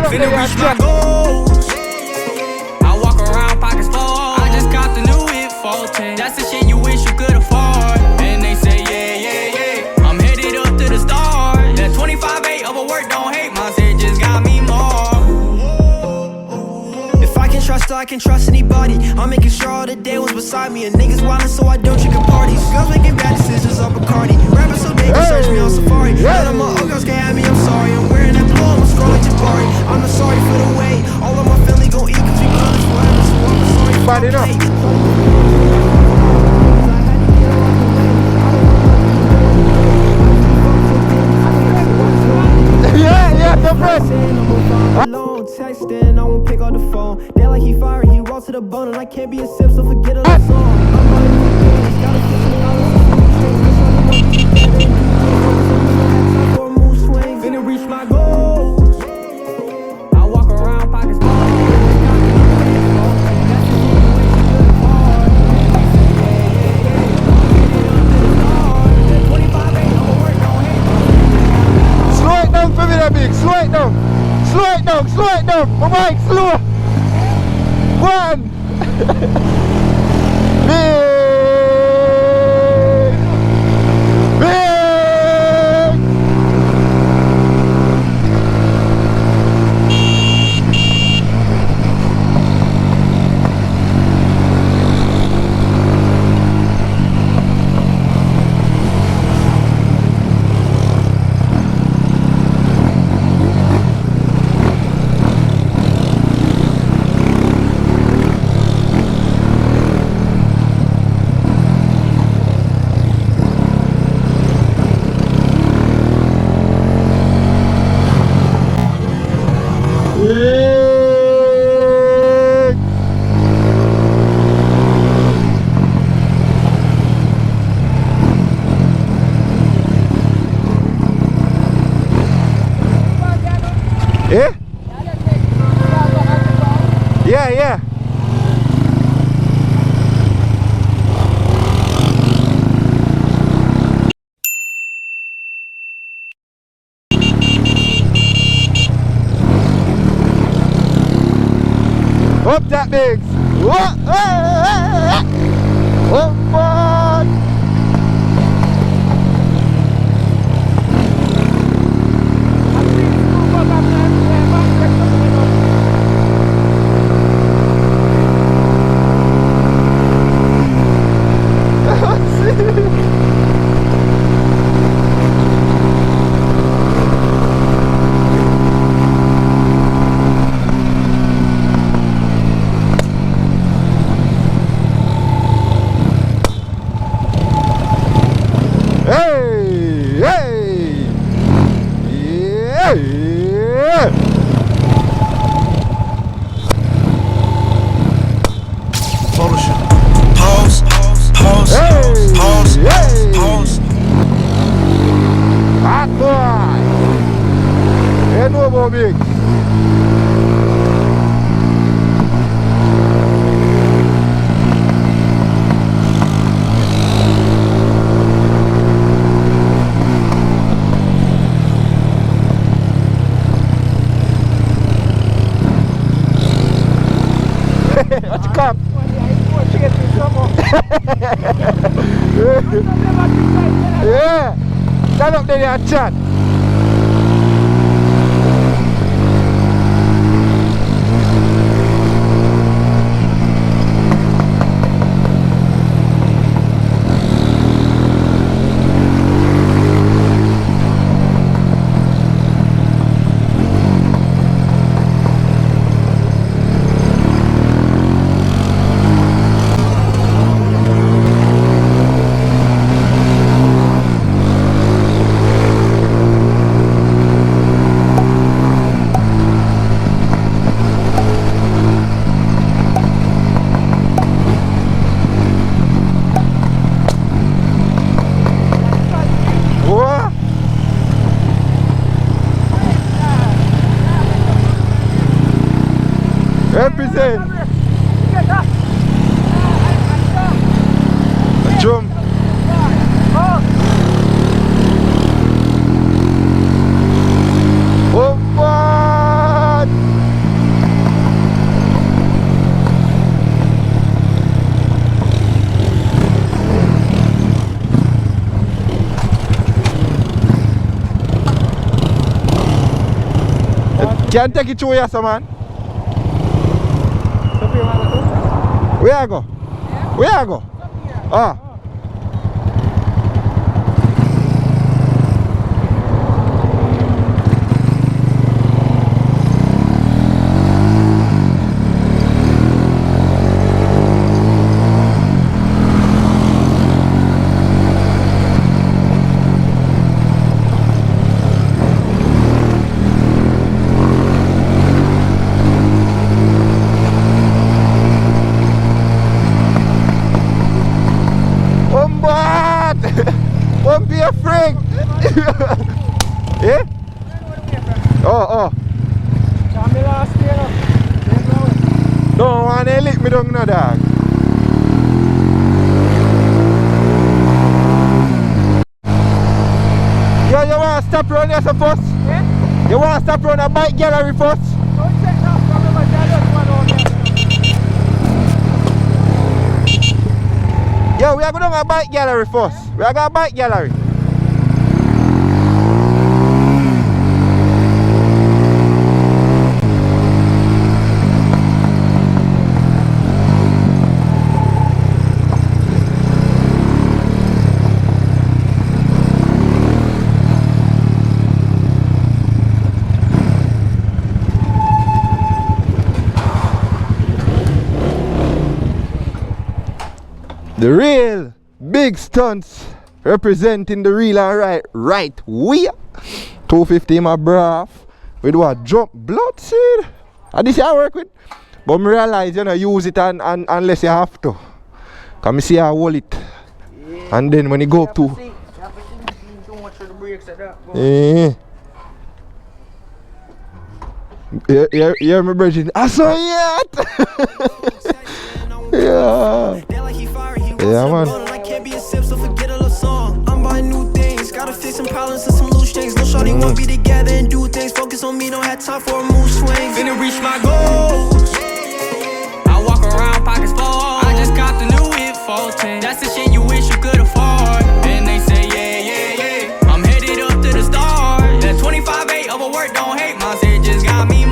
Finna reach my goals. I walk around pockets full. I just got the new hit 14. That's the shit you wish you could afford. And they say yeah. I'm headed up to the stars. That 25-8 overwork, don't hate my shit, just got me more. If I can trust her, I can trust anybody. I'm making sure all the day was beside me. And niggas wildin' so I don't drink at parties. Girls making bad decisions on Bacardi. Rapping so they can search me on Safari. None of my old girls can have me, I'm sorry. I'm wearing that blue, I'm scrolling Jabari. I'm not sorry for the wait. All of my family gon' eat cause we brothers forever. So I'm sorry for the wait. Yeah, the friend. Alone, texting, I won't pick up the phone. They like he firing, he raw to the bone. And I can't be a simp, so forget it, the song. I'm on the finna reach my goals. I walk around pockets full. Slow it down for me, that big. Slow it down. Slow it down. My bike, slow. One. Big. Yeah? Yeah. Up that Bigz. What? Oh, man. Bigz. What you come? Yeah, stand up there and chat. Represent. Jump. Oh, man. Can't take it through here, so man. Where I go? Where I go? Ah. Don't be afraid. Yeah? Oh. Don't want to lick me down, no dog. Yo, you want to stop around here first? Yeah? You want to stop around a bike gallery first? Yo, we are going to a bike gallery first. We are going to a bike gallery. The real big stunts representing the real and right wheel. 250 my brav with what jump blood seed. And this I work with. But I realize you know use it unless you have to. Cause I see I hold it. Yeah. And then when you go up to yeah, my virgin. I saw it. Yeah. Yeah, man. I can't be a sip, so forget a little song. I'm buying new things, gotta fix some problems and some loose things. No shorty won't be together and do things. Focus on me, don't have time for a mood swing. Finna reach my goals. I walk around pockets full. I just got the new hit 14. That's the shit you wish you could afford. And they say yeah. I'm headed up to the stars. That 25-8 overwork, don't hate. My shit just got me.